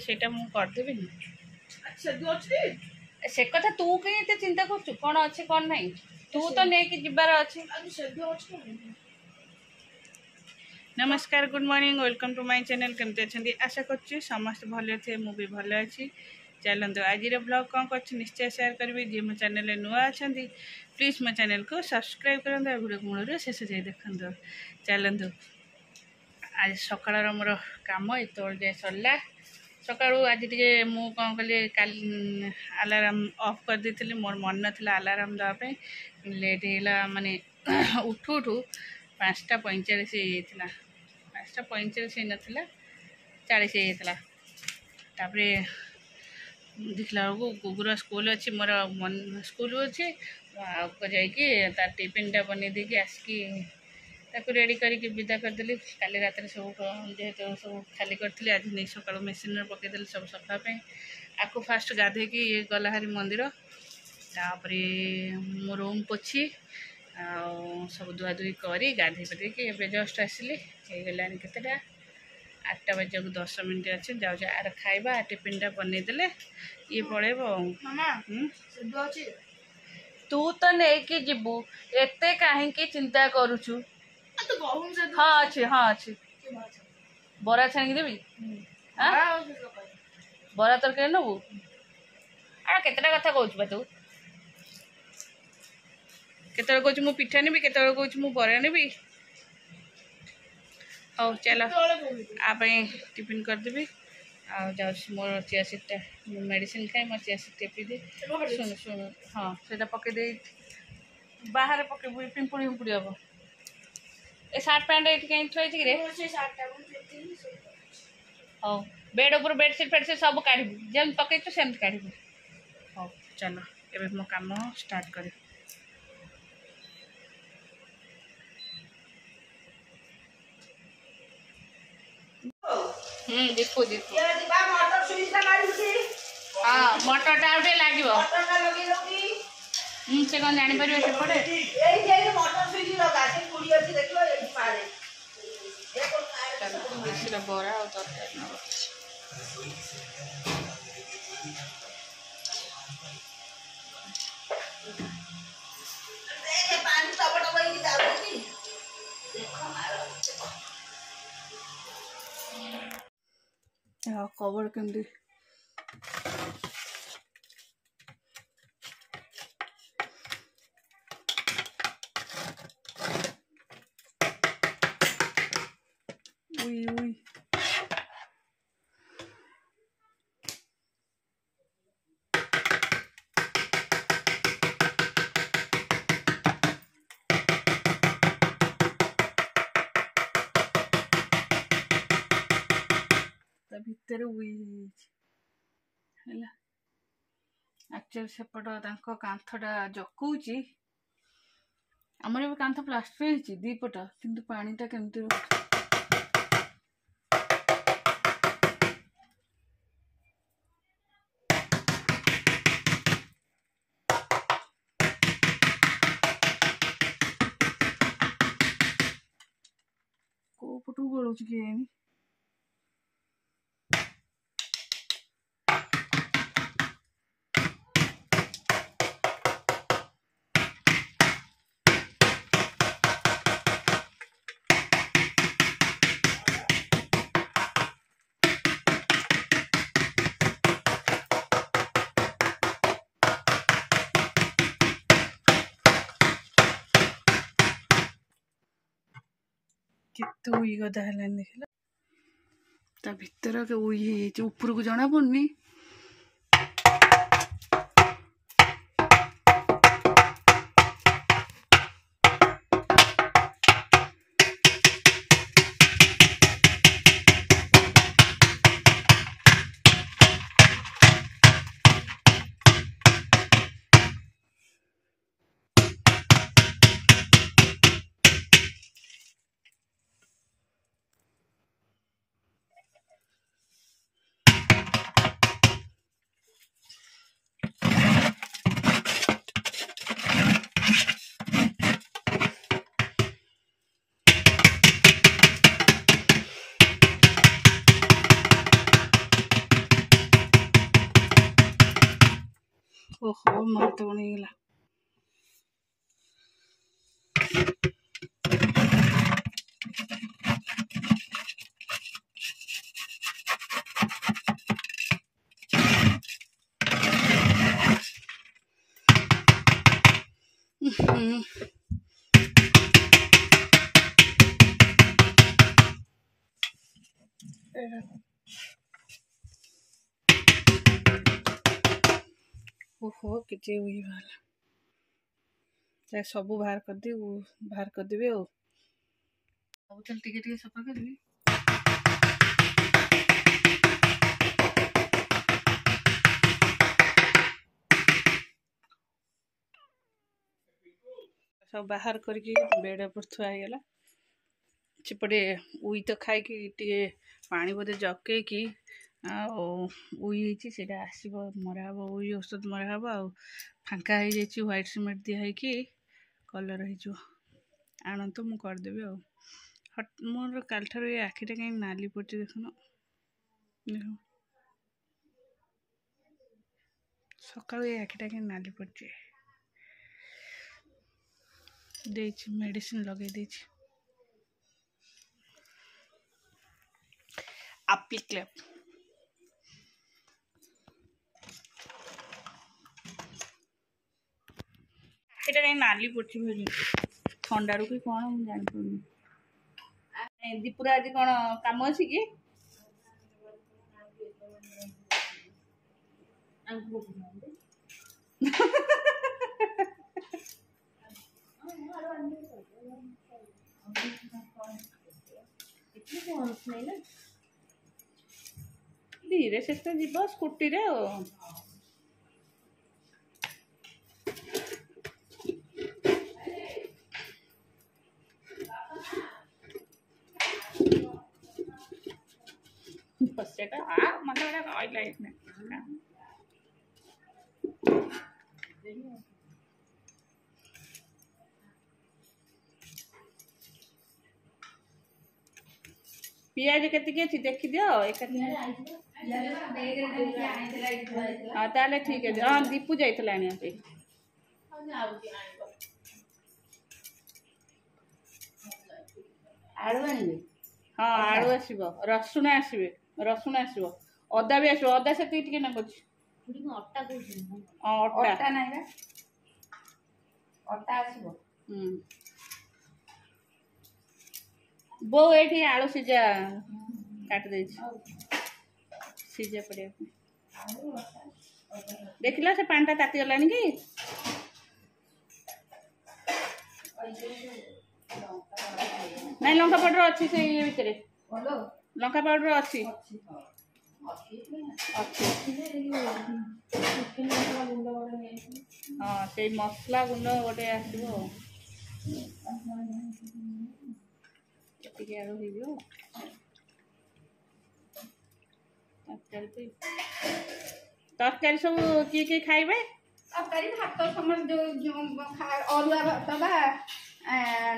सेटा मु कर देबी अच्छा जो अछि से कथा तू के चिंता करछु कोन अछि कोन नहीं तू तो ने कि जिबार अछि आज से जो अछि नमस्कार good morning welcome to my channel केमते अछंदी आशा करछि समस्त भले थे मु भी भले अछि चलंतु आज रे ब्लॉग कोन करछि निश्चय शेयर करबी जे मो चैनल नुआ अछंदी प्लीज मो चैनल को सब्सक्राइब करंदो वीडियो मूल शेष जाए देखंदो चलंतु आज सकाळ मोर काम एतोल जाए सरला सकाळू आज टे मु कौन कली काल अलार्म ऑफ कर दी मोर मन ना अलार्म दवापे लेट है माने उठू उठू 5:45 होता 5:45 नाला 40 होता तापरे देखला बेलू गुगुर स्कूल अच्छी मोर मन स्कूल अच्छे जाकि तार टिफिन टा बन देकी आसिकी रेडी करके विदा करदेली काली रात सब जेहेतु सब खाली करी आज नहीं सका मेसीन पकईदे सब सफापी आपको फास्ट गाधे की गला हारी मंदिर तापर मो रूम पोछी सब धुआ धुई करी गाधे पाधे एवं जस्ट आसिली होगा केतटा 8टा बजे को 10 मिनट अच्छे जाऊँ आर खाइबा टिफिन टा बनईदे ये पड़ेब तू तो नहीं जीवु एते कहीं चिंता करुचु हाँ अच्छे हाँ अच्छे बरा छाणी देवी बरा तरकारी नबू आ केतटा कथा कहूँ तू केतल कहूँ मु पिठा नेबी केतल कहूँ मु बरा नेबी हाँ चल आप टिफिन करदेवी आ मोर चिया सीटा मेडिसिन खाए मोर चिया सीट पीदे शुण शुण हाँ से पकईदे बाहर पकईबू पिंपुड़ी हिंपुड़ी हम ए सार्ट पैंट ये कहीं थोड़ी रे हाँ बेड ऊपर बेडसीट फेडसीट सब काढ़ जमी पकईचु सेमती काढ़ हाँ चलो एवं मो कम स्टार्ट कर दीपू दीपू हाँ मटरटा आउटे लगे से कौन जापर सेपटे बरा और तरकारी कवर केमती भितर एक्चुअली सेपट कांथटा जकूची आमर कांथ प्लास्टर होती दीपट किंतु पानीटा केमती को पटू गलुच कि केते उई गदा है देखला ता भीतर के उई ऊपर को जना पड़नी ओहो मोर तो बनीगला ओहो किचे हुई वाला सब बाहर करदेवी आ चल टिके सफा करबी सब बाहर करके बेड पर थुआगला सेपटे उई तो खाई पानी बोधे जकईकि उई से आसब मराब उई औषध मराब आ फांका हो जाए व्हाइट सीमेंट दिखाई कलर हो आण तो मुझे करदेवी हट मोर काल ठार ये आखिटा कहीं नाली पड़ी देखुन देख सका ये आखिटा कहीं नाली पड़ी मेडिसिन लगे देछि एप्लिक्लेप এটা কাই নালি পড়ছি ভাই ঠান্ডারু কি কোন মু জানি পারনি দীপুরা আজ কোন কাম আছে কি धीरे से तो जीव स्कूटी रे पियाज के देखी दियो हाँ ताले ठीक है हाँ दीपू जाइला हाँ आलू आसब रसुण आसबे रसुण आसब अदा भी आसब अदा से बो ये आलू सीजा काट दे सीजा पड़े देखला से पानी ताती गलानी कि नहीं लंका पाउडर अच्छी से ये भीतर लंका पाउडर अच्छी हाँ से मसला गुंड गोटे आसो तरकारी सब किए खाइबे तरकारी भात समस्त अरुआ भात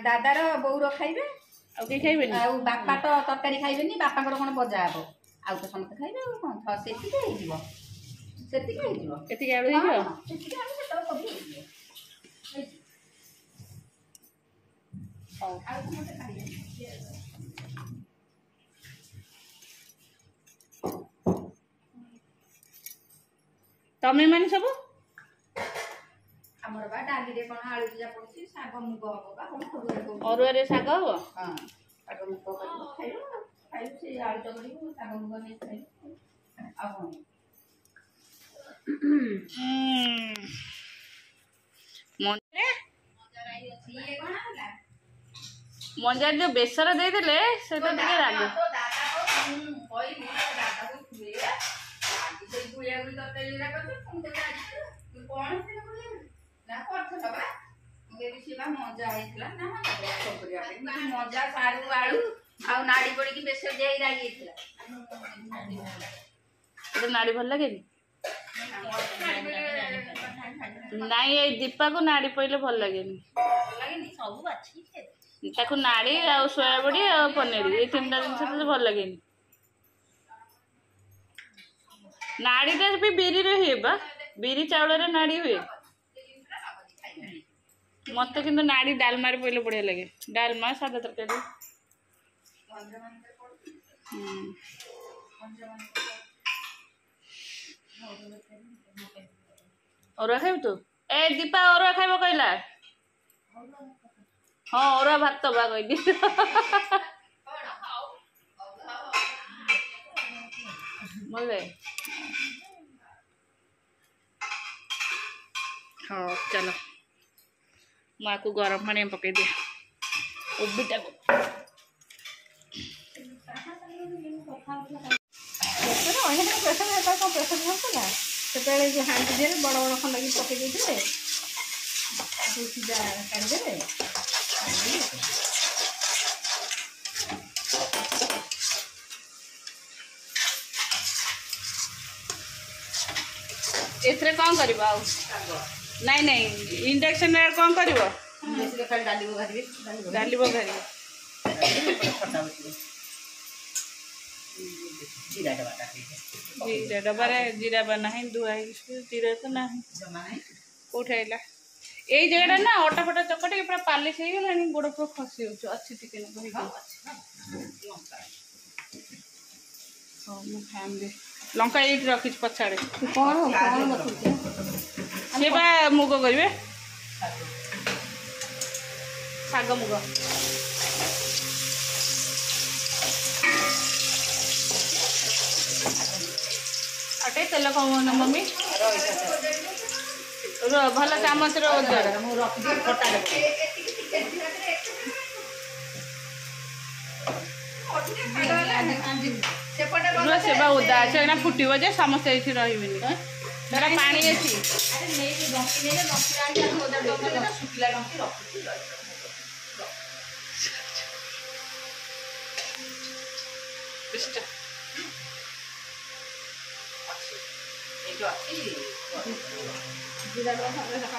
दादार बोर खाइबे खाइबे बापा तो तरकारी खाइबे बापा कौन बजा हे आउ तो समस्त खाइबे तमें मान सब हमर बा डाली रे कोन आलू जा पड़सी साग मुग हबो बा कोन सब अरुआ रे साग हबो हां साग मुग खाइबो खाइबो से आलू तो करिबो साग मुग नै खाइबो आ कोन मंजार जो बेसर दे देले से तो टिके रागे तो दादा को कोई दादा को खुए आज से गुलिया गुली तो तेल रा कर तुम तो आज तू कोन से गुलिया ना करछ बाबा मुगे दिसिबा मजा आइतला ना सब करिया मजा सारू आलू आ नाड़ी पड़ी की बेसर देई रागी इतला तो नाड़ी भल लगे नहीं ये दीपा को नाड़ी पइले भल लगे सब बाछी ताकू नाड़ी आ सोयाबड़ी आ पनीर ये तीन जिनस तो भल लगे नाड़ी भी बिरी रे हेबा ବିରି ଚାଉଳରେ ନାଡ଼ି ହୁଏ। ମତେ କିନ୍ତୁ ନାଡ଼ି ଡାଲମାରେ ପଇଲେ ବଢ଼ିଆ ଲାଗେ। ଡାଲମା ସାଧା ତରକାରୀ। ଅରୁଆ ଖାଇବୁ ତୁ? ଏ ଦୀପା ଅରୁଆ ଖାଇବ କହିଲା। ହଁ ଅରୁଆ ଭାତ ବା କହିଲି। बोले हाँ चलो माँ को गरम पानी में पकई दिया उबिटा को हांडी दे बड़ बड़ खंड की पकई देते सीधा काढ़ीदे एथरे कौन करिबा आउ नहीं नहीं इंडक्शन रे कौन करिवो बेसी खाली डाली बघारी जीरा डबारे जीरा बना है दुआई जीरा तो नहीं उठाइला ए जगह ना ओटा फटा चकटे पूरा पालिश हो गलानी गोड़ पूरा खसी हो अच्छी टिके न कहि हां मु फैमिली लंका एक रखी पछाड़े कौन से बा मुग करिवे साग मुग अटे तेल कम ना मम्मी भल चामच सेवा उदा अच्छे फुटब जे समस्ते ये रही पानी अच्छी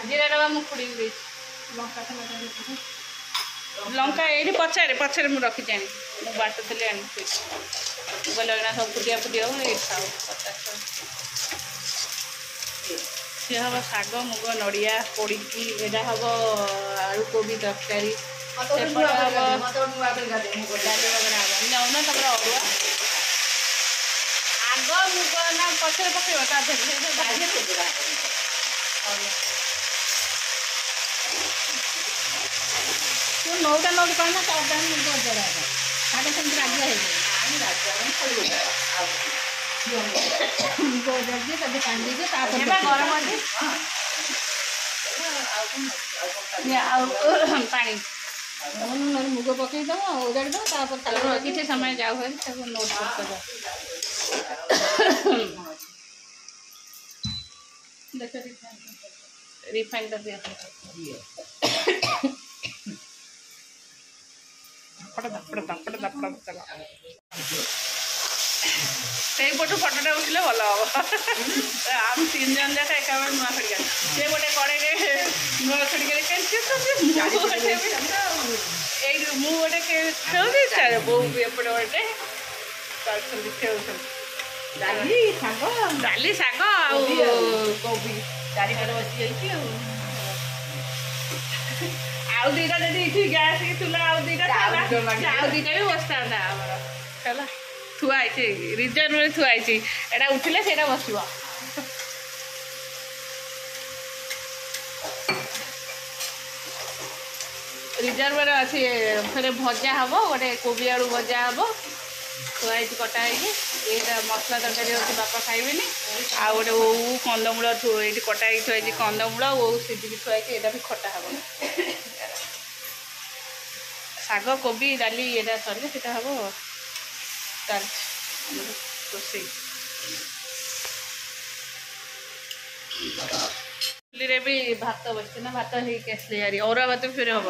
जीरा डबा मुड़ी लंका ये पचारे पचारे मुझे रखी जानी मुझे बाट थी बोले सब फुटिया फुटिया ये खाओ सी हम शाग मुग नड़िया पोड़ी एटा हम आलू कोबी तरकारी अरुआ आग मुग ना पचर पकड़ तू नौटा नौट कहना सागे सेमती राजा गरम पानी मुग पकई दब उजाड़ी दब किसी समय जाऊ नोट कर रिफाइन कर दिया पटू फटोटा उठले भल हम आम 3 जन जाक एक नुआ खड़िया से गोटे कड़े नुआ खड़िया मुझे खेल बो एपटे गोटे डाली शाग कोबी चारिपटे बसी आउ दीटा जी गैस की चूल्हा आउ दीटा भी बसता है थुआई रिजर्व में थुआई एटा उठिले से बस रिजर्व अच्छी फिर भजा हम गोटे कोबी आलू भजा हम थुआई कटा ये मसला तरकारी अच्छी बापा खाइबे आ गोटे ओ कंदमूल ये कटा थुआई कंदमूल ओ सीझी थुआई यहाँ भी खटा हम शाग कोबी डाली ये सर से हम रोषे चुली भी भात बस ना भात हो अरुआ भात फिर हम